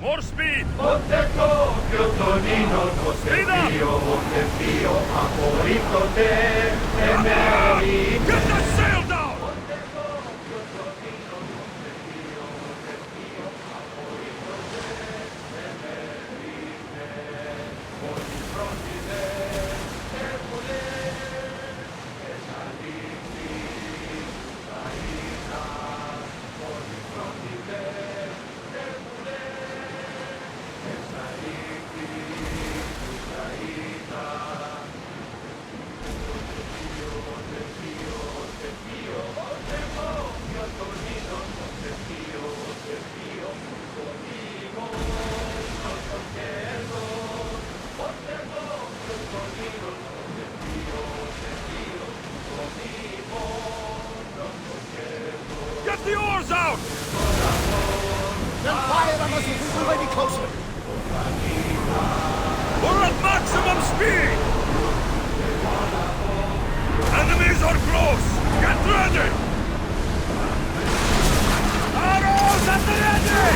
More speed! Montecchio, Tonino, Montepio, favorito te, Get that sail down! Get the oars out! Then fire on us if we move any closer. We're at maximum speed! Enemies are close! Get ready! Arrows at the ready!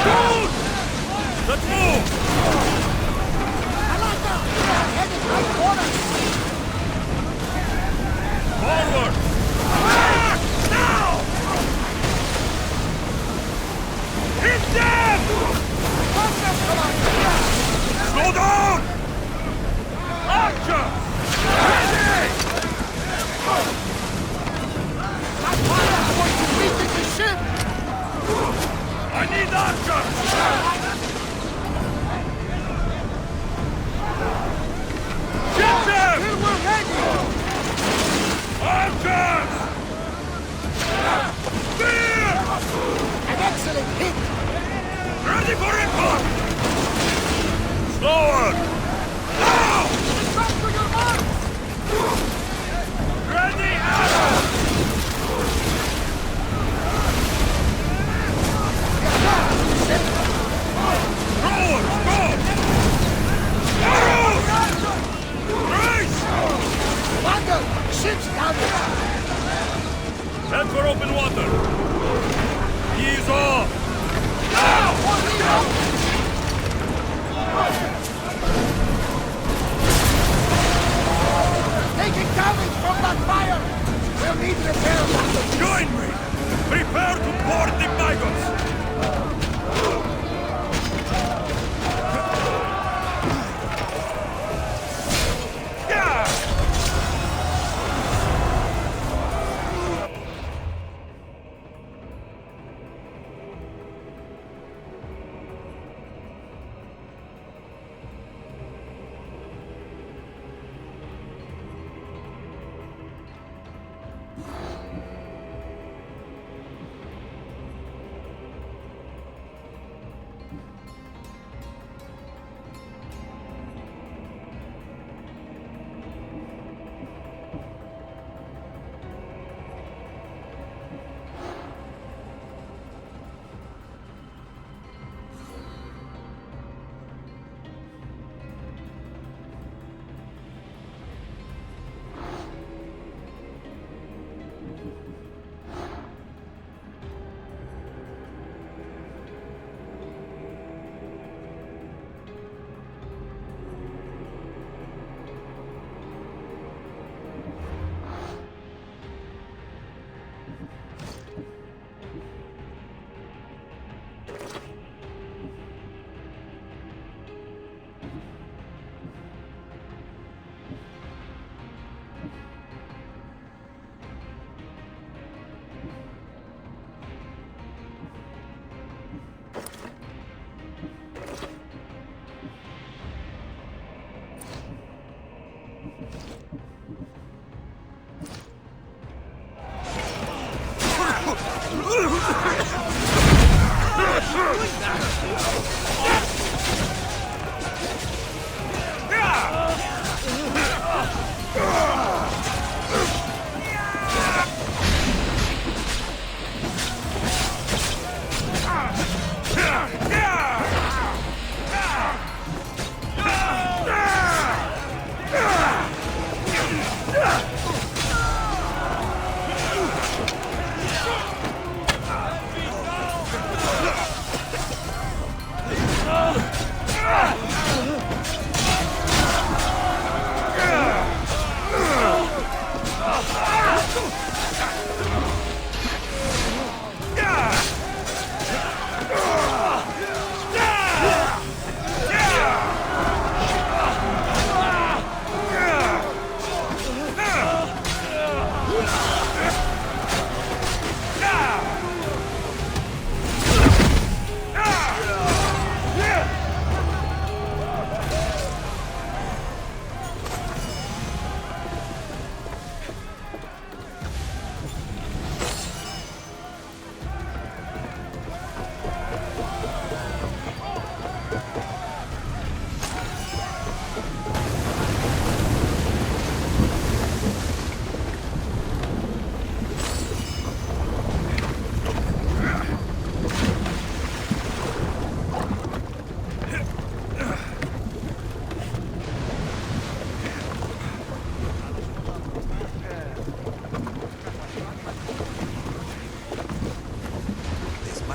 Shoot! Let's move! I like that! We are headed right for us! Forward! Back! Now! Hit them! Slow down! Archers! Ready! My fire's going to weaken the ship! I need archers! Get them! Till we're ready! Archers! Spear! An excellent hit! Ready for impact! Slower! Now! Back to your marks! Ready, arrows! Forward! Go! Arrows! Race! Commander! Ship's down there! Head for open water! Ease off! Now!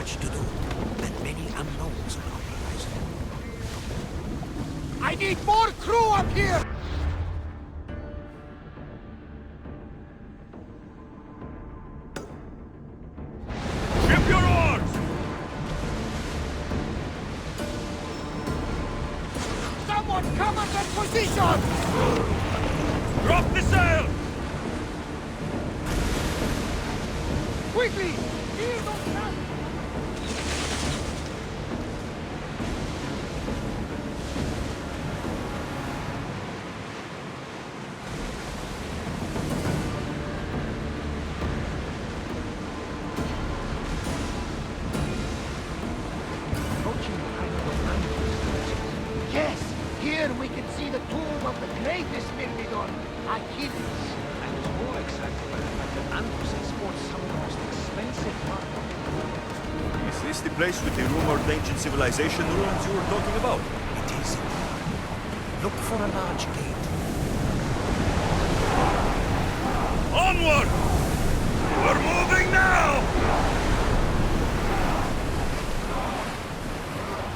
much to do, and many unknowns on our horizon. I need more crew up here! Ship your oars! Someone cover that position! Drop the sail! Quickly! Heal those guys! Yes! Here we can see the tomb of the greatest Myrmidon, Achilles. I was more excited by the fact that Anthos exports some of the most expensive marble. Is this the place with the rumored ancient civilization ruins you were talking about? It is. Look for a large gate. Onward! We're moving now!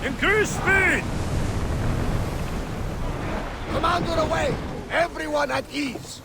Increase speed! Commander away! Everyone at ease!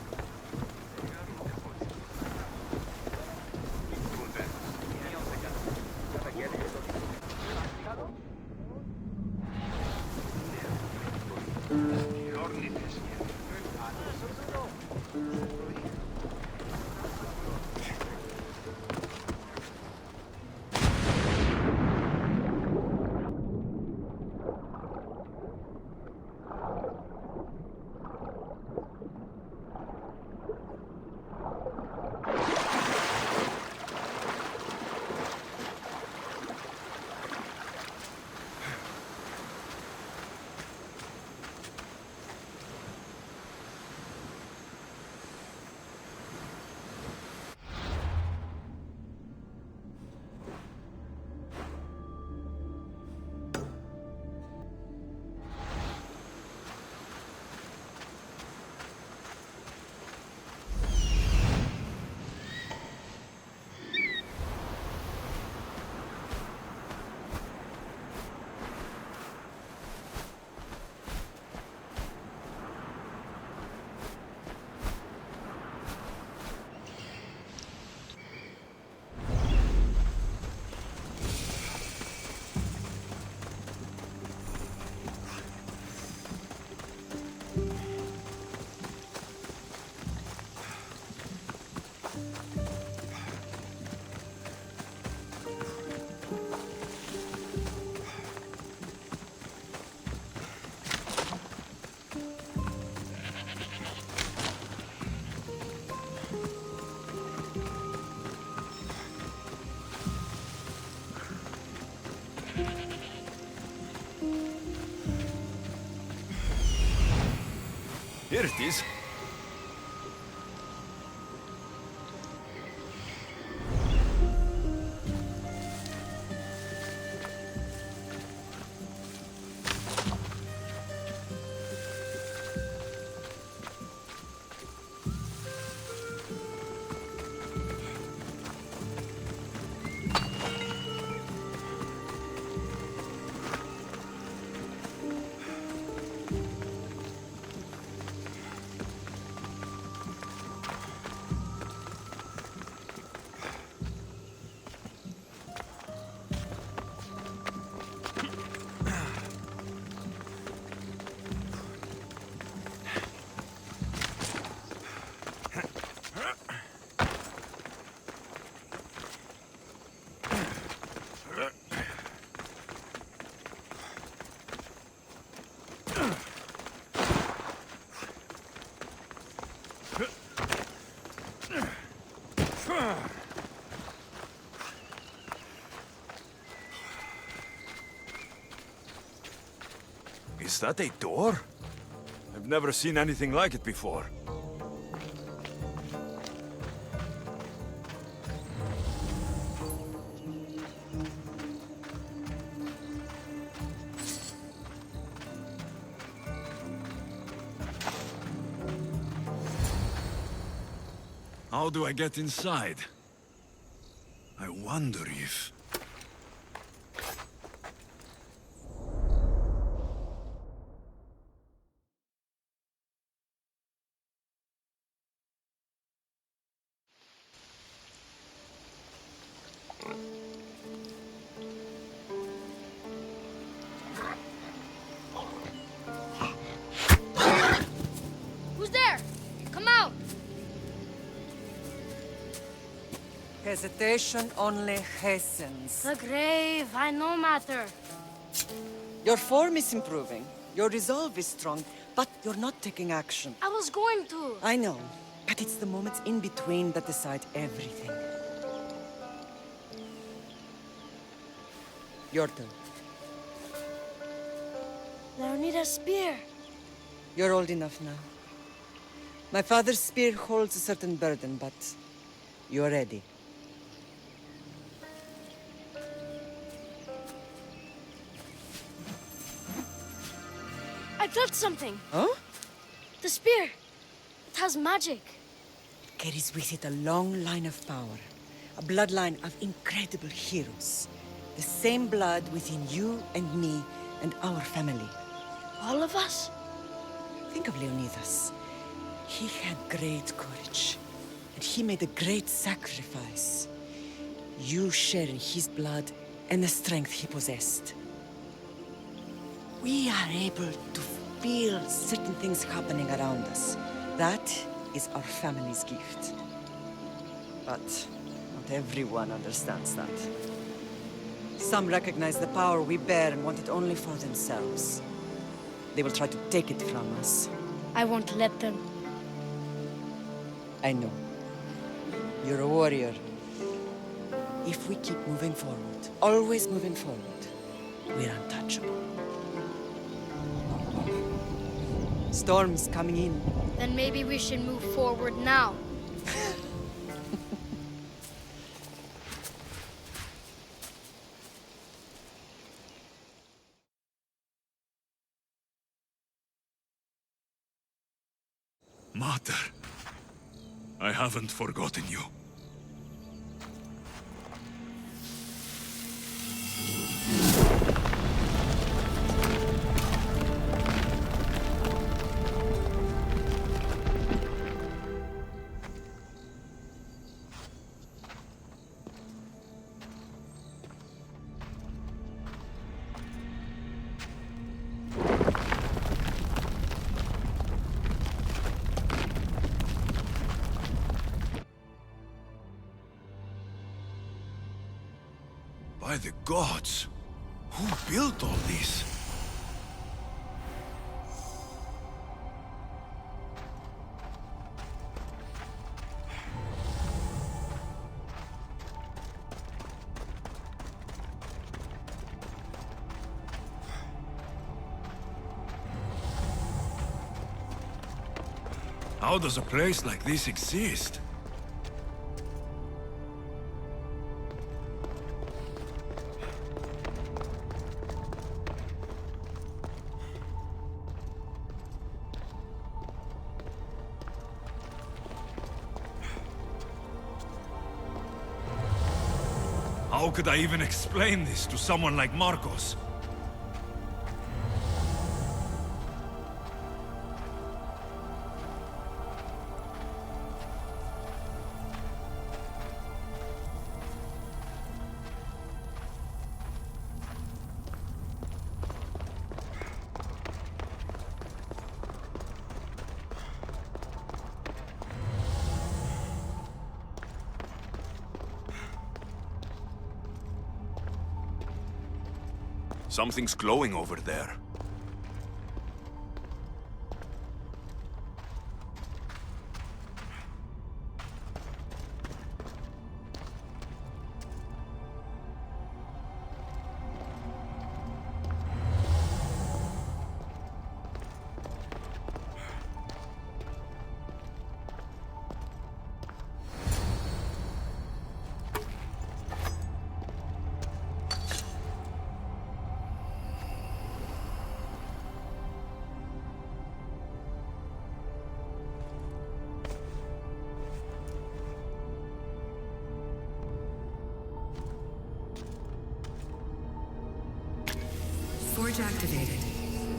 Here it is. Is that a door? I've never seen anything like it before. How do I get inside? I wonder if... Hesitation only hastens. The grave, I no matter. Your form is improving. Your resolve is strong, but you're not taking action. I was going to. I know, but it's the moments in between that decide everything. Your turn. Leonida's spear. You're old enough now. My father's spear holds a certain burden, but you're ready. I felt something. Huh? The spear. It has magic. It carries with it a long line of power. A bloodline of incredible heroes. The same blood within you and me and our family. All of us? Think of Leonidas. He had great courage, and he made a great sacrifice. You share in his blood and the strength he possessed. We are able to feel certain things happening around us. That is our family's gift. But not everyone understands that. Some recognize the power we bear and want it only for themselves. They will try to take it from us. I won't let them. I know. You're a warrior. If we keep moving forward, always moving forward, we're untouchable. Storm's coming in. Then maybe we should move forward now. Mater, I haven't forgotten you. By the gods! Who built all this? How does a place like this exist? How could I even explain this to someone like Marcos? Something's glowing over there. Forge activated.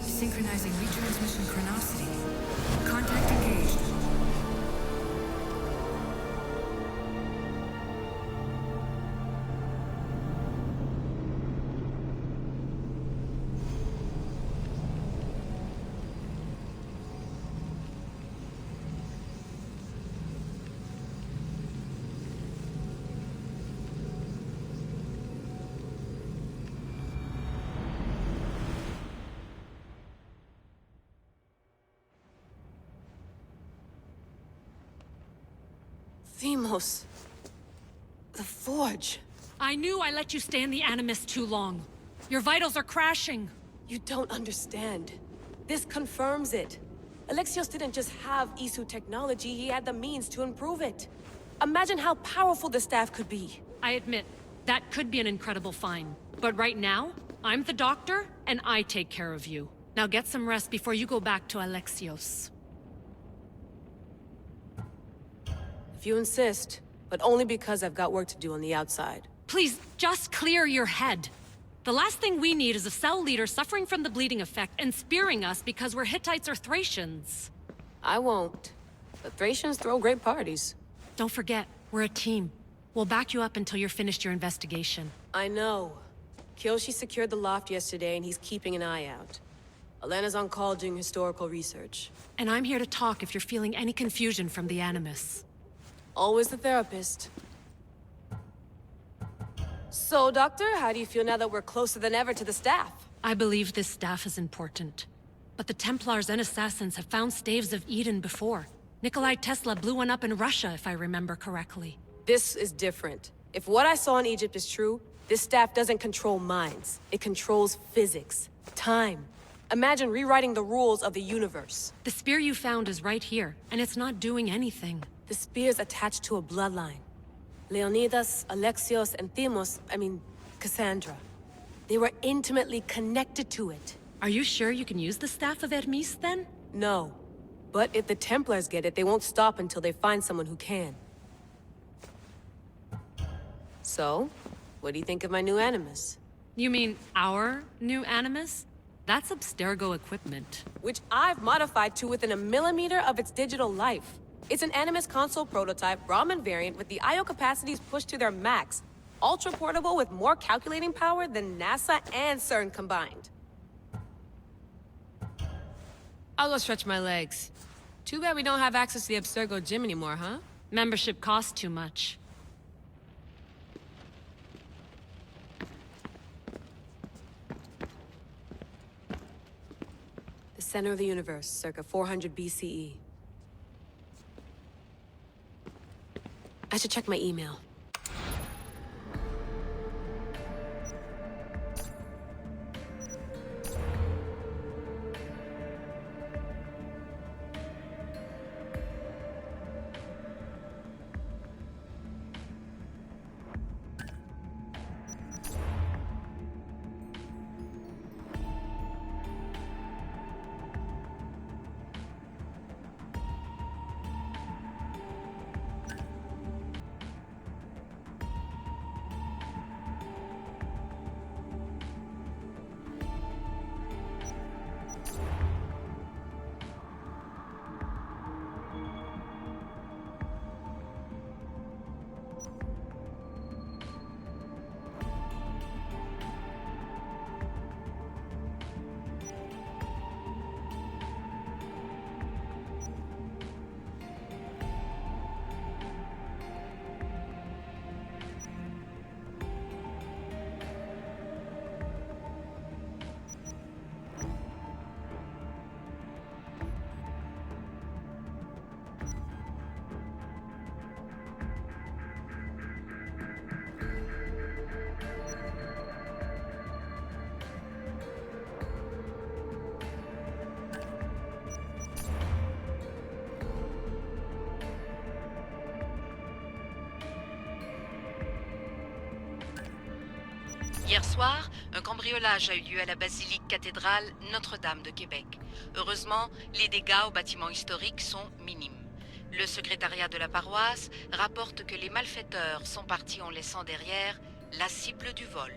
Synchronizing retransmission chronicity. Contact engaged. Themos. The Forge. I knew I let you stay in the Animus too long. Your vitals are crashing. You don't understand. This confirms it. Alexios didn't just have Isu technology, he had the means to improve it. Imagine how powerful the staff could be. I admit, that could be an incredible find. But right now, I'm the doctor, and I take care of you. Now get some rest before you go back to Alexios. If you insist, but only because I've got work to do on the outside. Please, just clear your head. The last thing we need is a cell leader suffering from the bleeding effect and spearing us because we're Hittites or Thracians. I won't. The Thracians throw great parties. Don't forget, we're a team. We'll back you up until you're finished your investigation. I know. Kyoshi secured the loft yesterday and he's keeping an eye out. Elena's on call doing historical research. And I'm here to talk if you're feeling any confusion from the Animus. Always the therapist. So, Doctor, how do you feel now that we're closer than ever to the staff? I believe this staff is important. But the Templars and Assassins have found staves of Eden before. Nikolai Tesla blew one up in Russia, if I remember correctly. This is different. If what I saw in Egypt is true, this staff doesn't control minds. It controls physics, time. Imagine rewriting the rules of the universe. The spear you found is right here, and it's not doing anything. The spear's attached to a bloodline. Leonidas, Alexios, and Cassandra. They were intimately connected to it. Are you sure you can use the Staff of Hermes, then? No. But if the Templars get it, they won't stop until they find someone who can. So, what do you think of my new Animus? You mean our new Animus? That's Abstergo equipment. Which I've modified to within a millimeter of its digital life. It's an Animus console prototype, Raman variant with the I/O capacities pushed to their max. Ultra portable with more calculating power than NASA and CERN combined. I'll go stretch my legs. Too bad we don't have access to the Abstergo gym anymore, huh? Membership costs too much. The center of the universe, circa 400 BCE. I should check my email. Hier soir, un cambriolage a eu lieu à la basilique cathédrale Notre-Dame de Québec. Heureusement, les dégâts au bâtiment historique sont minimes. Le secrétariat de la paroisse rapporte que les malfaiteurs sont partis en laissant derrière la cible du vol.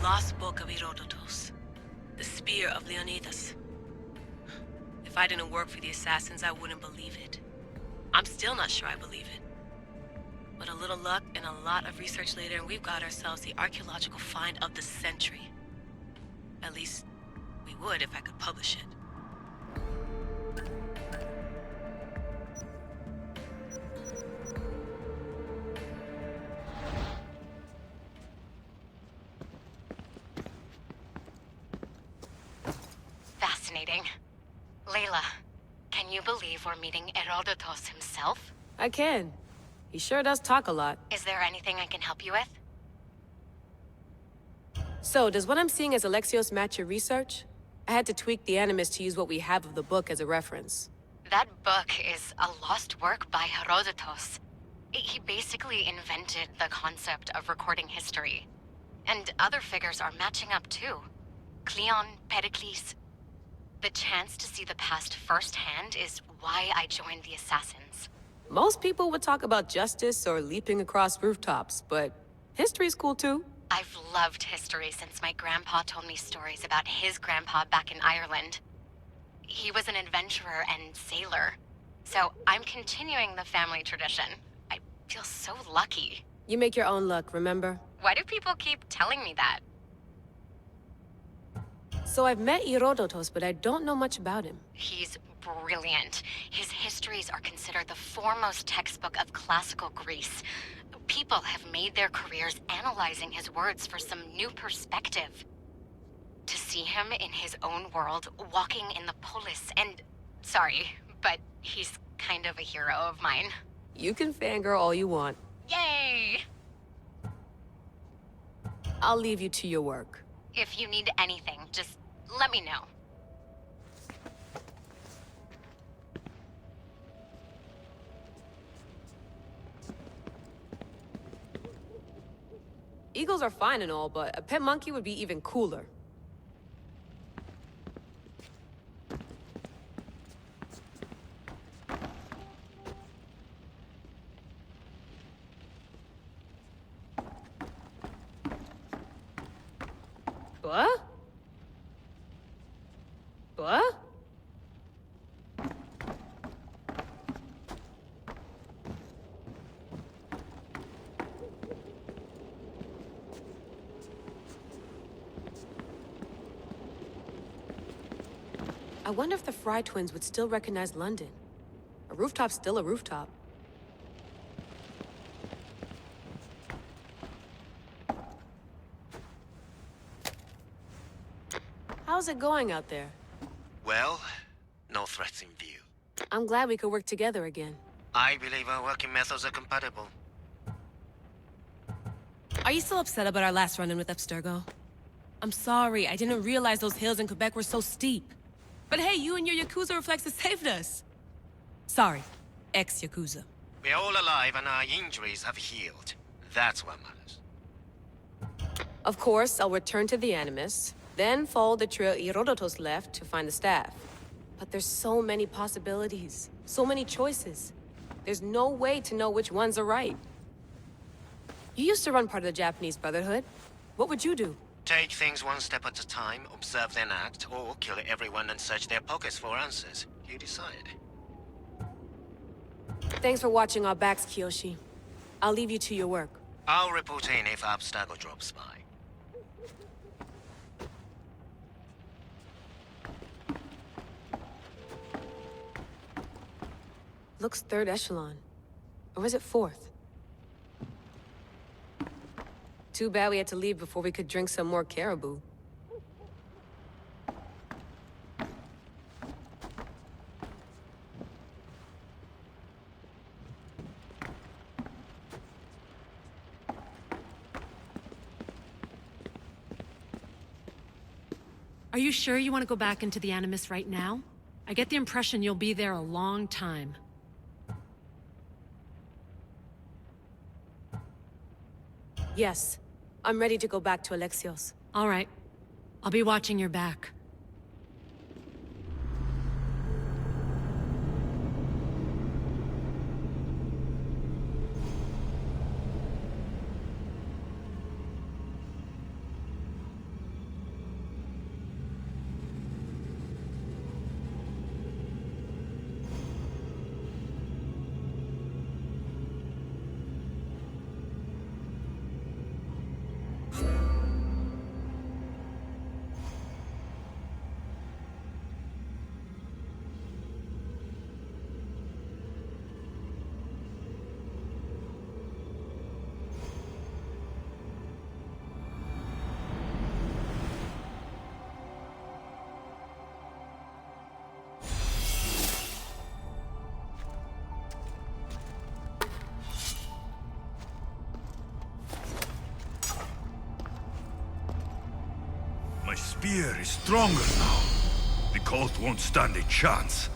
lost book of Herodotus. The spear of Leonidas. If I didn't work for the assassins, I wouldn't believe it. I'm still not sure I believe it. But a little luck and a lot of research later, and we've got ourselves the archaeological find of the century. At least, we would if I could publish it. Fascinating. Layla, can you believe we're meeting Herodotus himself? I can. He sure does talk a lot. Is there anything I can help you with? So, does what I'm seeing as Alexios match your research? I had to tweak the Animus to use what we have of the book as a reference. That book is a lost work by Herodotus. He basically invented the concept of recording history. And other figures are matching up too. Cleon, Pericles. The chance to see the past firsthand is why I joined the Assassins. Most people would talk about justice or leaping across rooftops, but history's cool too. I've loved history since my grandpa told me stories about his grandpa back in Ireland. He was an adventurer and sailor. So I'm continuing the family tradition. I feel so lucky. You make your own luck, remember? Why do people keep telling me that? So I've met Herodotus, but I don't know much about him. He's brilliant. His histories are considered the foremost textbook of classical Greece. People have made their careers analyzing his words for some new perspective. To see him in his own world, walking in the polis, and... Sorry, but he's kind of a hero of mine. You can fangirl all you want. Yay! I'll leave you to your work. If you need anything, just let me know. Eagles are fine and all, but a pet monkey would be even cooler. What? What? I wonder if the Fry twins would still recognize London. A rooftop's still a rooftop. How's it going out there? Well, no threats in view. I'm glad we could work together again. I believe our working methods are compatible. Are you still upset about our last run-in with Abstergo? I'm sorry, I didn't realize those hills in Quebec were so steep. But hey, you and your Yakuza reflexes saved us. Sorry, ex-Yakuza. We're all alive and our injuries have healed. That's what matters. Of course, I'll return to the Animus, then follow the trail Herodotus left to find the staff. But there's so many possibilities, so many choices. There's no way to know which ones are right. You used to run part of the Japanese Brotherhood. What would you do? Take things one step at a time, observe then act, or kill everyone and search their pockets for answers. You decide. Thanks for watching our backs, Kiyoshi. I'll leave you to your work. I'll report in if Abstergo drops by. Looks third echelon. Or is it fourth? Too bad we had to leave before we could drink some more caribou. Are you sure you want to go back into the Animus right now? I get the impression you'll be there a long time. Yes. I'm ready to go back to Alexios. All right. I'll be watching your back. My spear is stronger now. The cult won't stand a chance.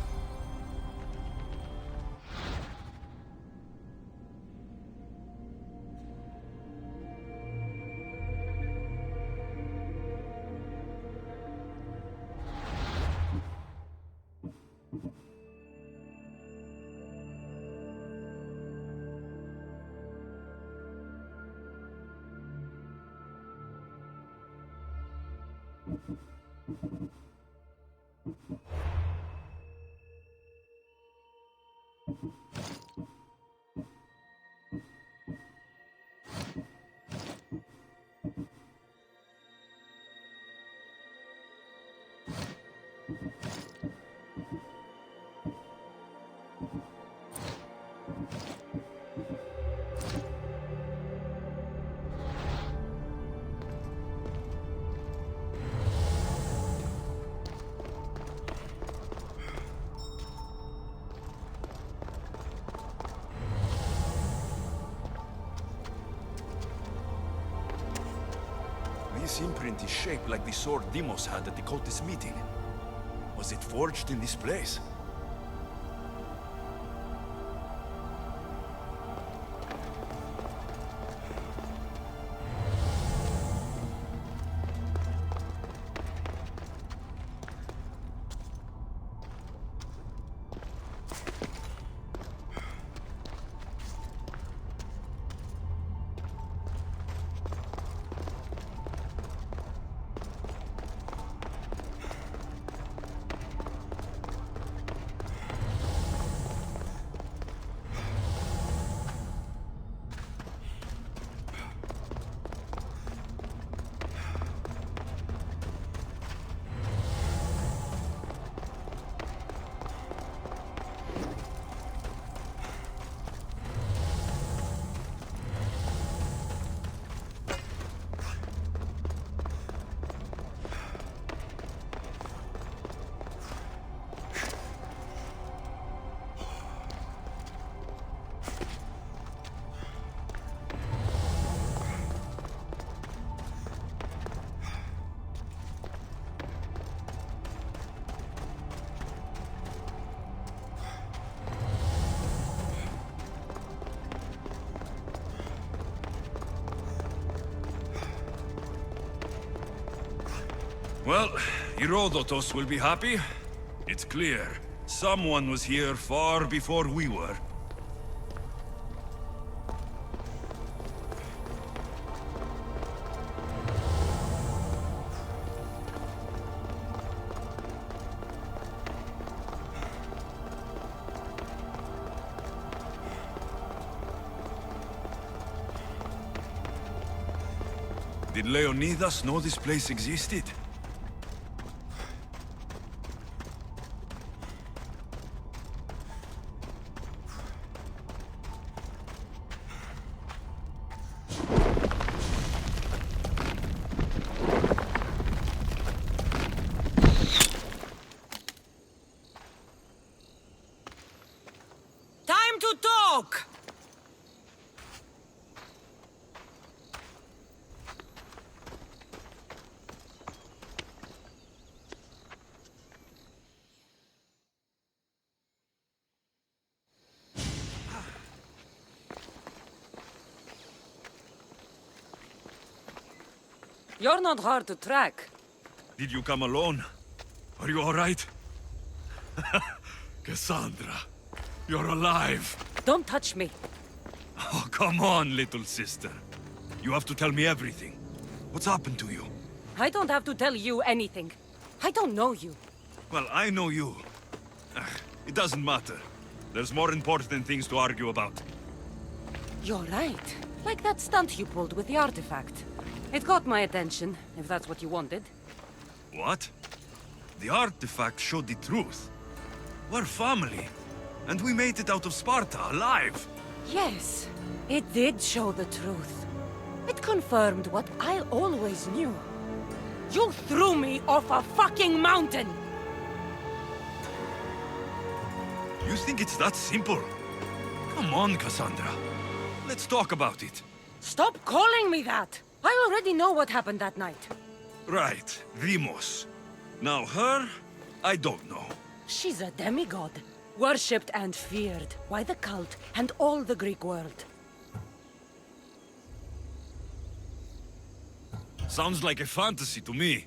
This imprint is shaped like the sword Demos had at the cultist meeting. Was it forged in this place? Well, Herodotus will be happy. It's clear. Someone was here far before we were. Did Leonidas know this place existed? Time to talk! You're not hard to track. Did you come alone? Are you all right? Cassandra, you're alive. Don't touch me. Oh, come on, little sister. You have to tell me everything. What's happened to you? I don't have to tell you anything. I don't know you. Well, I know you. It doesn't matter. There's more important things to argue about. You're right. Like that stunt you pulled with the artifact. It got my attention, if that's what you wanted. What? The artifact showed the truth. We're family. And we made it out of Sparta, alive. Yes, it did show the truth. It confirmed what I always knew. You threw me off a fucking mountain! You think it's that simple? Come on, Cassandra. Let's talk about it. Stop calling me that! I already know what happened that night. Right, Demos. Now her, I don't know. She's a demigod, worshipped and feared by the cult and all the Greek world. Sounds like a fantasy to me.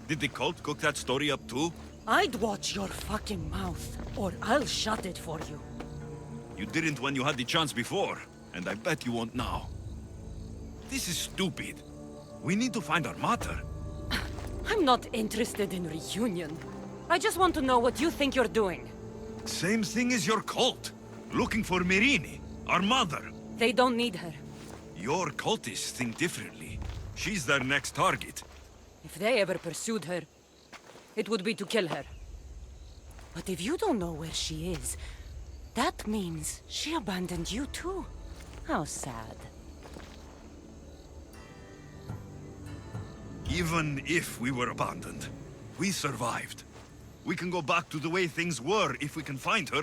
Did the cult cook that story up too? I'd watch your fucking mouth, or I'll shut it for you. You didn't when you had the chance before, and I bet you won't now. This is stupid. We need to find our mother. I'm not interested in reunion. I just want to know what you think you're doing. Same thing as your cult. Looking for Mirini, our mother. They don't need her. Your cultists think differently. She's their next target. If they ever pursued her, it would be to kill her. But if you don't know where she is, that means she abandoned you too. How sad. Even if we were abandoned, we survived. We can go back to the way things were if we can find her.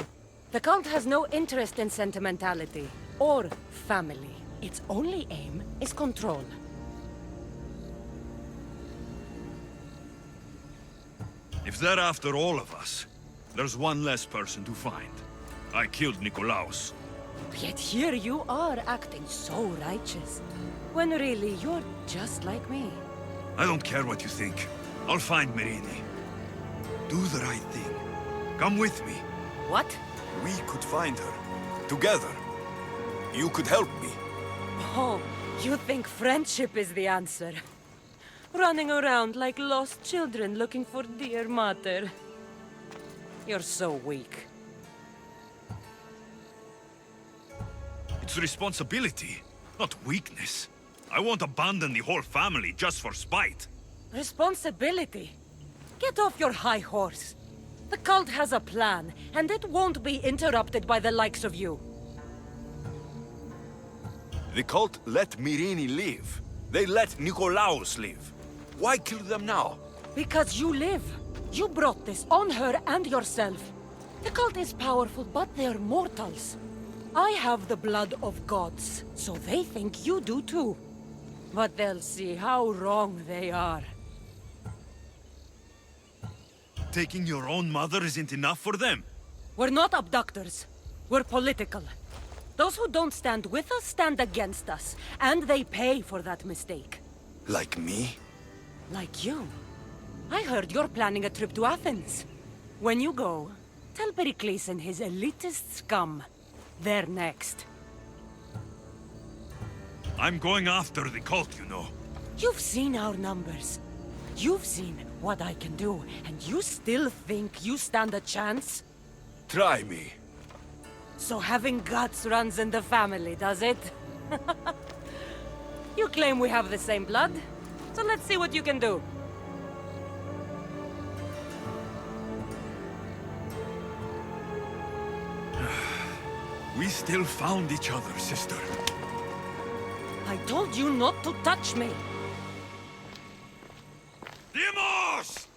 The cult has no interest in sentimentality or family. Its only aim is control. If they're after all of us, there's one less person to find. I killed Nikolaos. Yet here you are acting so righteous, when really you're just like me. I don't care what you think. I'll find Mirini. Do the right thing. Come with me. What? We could find her. Together. You could help me. Oh, you think friendship is the answer? Running around like lost children looking for dear mother. You're so weak. It's responsibility, not weakness. I won't abandon the whole family just for spite. Responsibility? Get off your high horse. The cult has a plan, and it won't be interrupted by the likes of you. The cult let Mirini live. They let Nikolaos live. Why kill them now? Because you live. You brought this on her and yourself. The cult is powerful, but they're mortals. I have the blood of gods, so they think you do too. But they'll see how wrong they are. Taking your own mother isn't enough for them. We're not abductors. We're political. Those who don't stand with us stand against us, and they pay for that mistake. Like me? Like you. I heard you're planning a trip to Athens. When you go, tell Pericles and his elitist scum they're next. I'm going after the cult, you know. You've seen our numbers. You've seen what I can do, and you still think you stand a chance? Try me. So having guts runs in the family, does it? You claim we have the same blood, so let's see what you can do. We still found each other, sister. I told you not to touch me. Demos!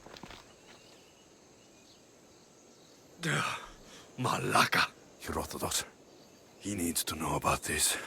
Malaka. Herodotus. He needs to know about this.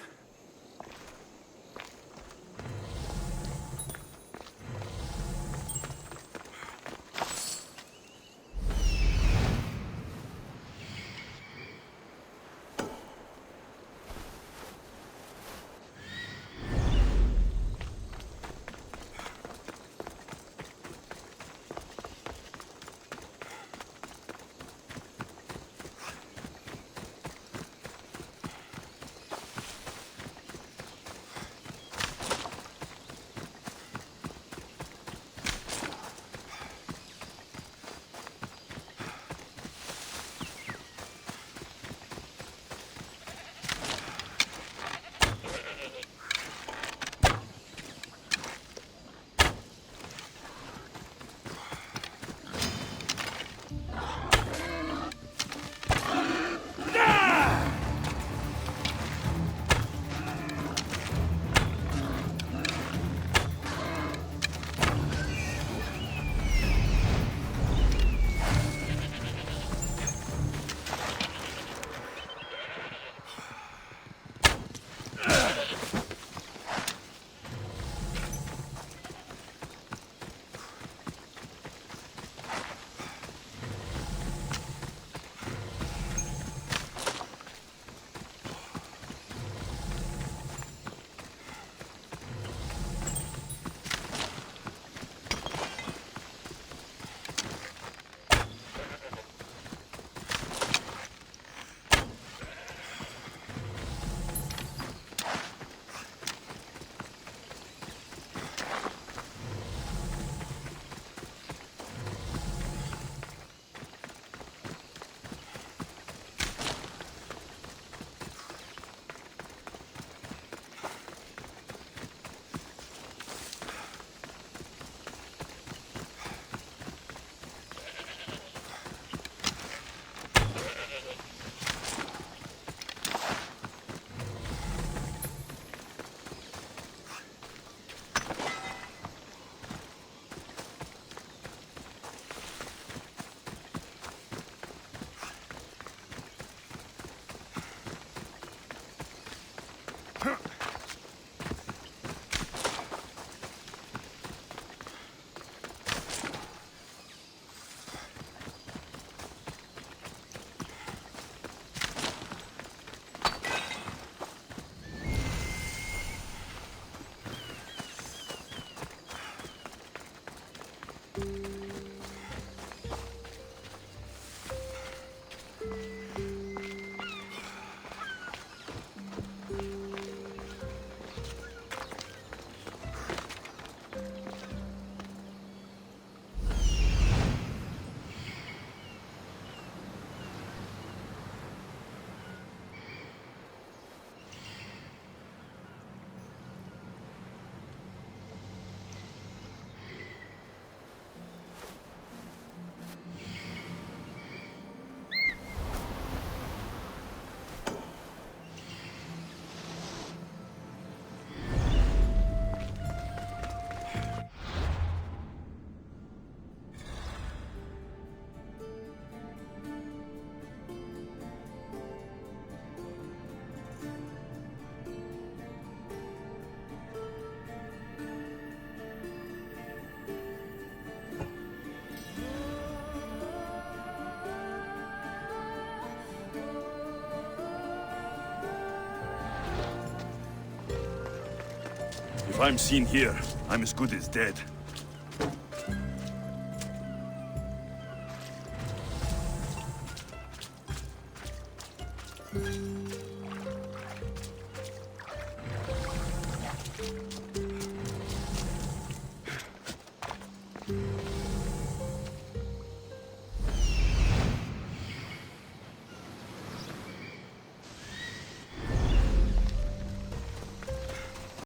If I'm seen here, I'm as good as dead.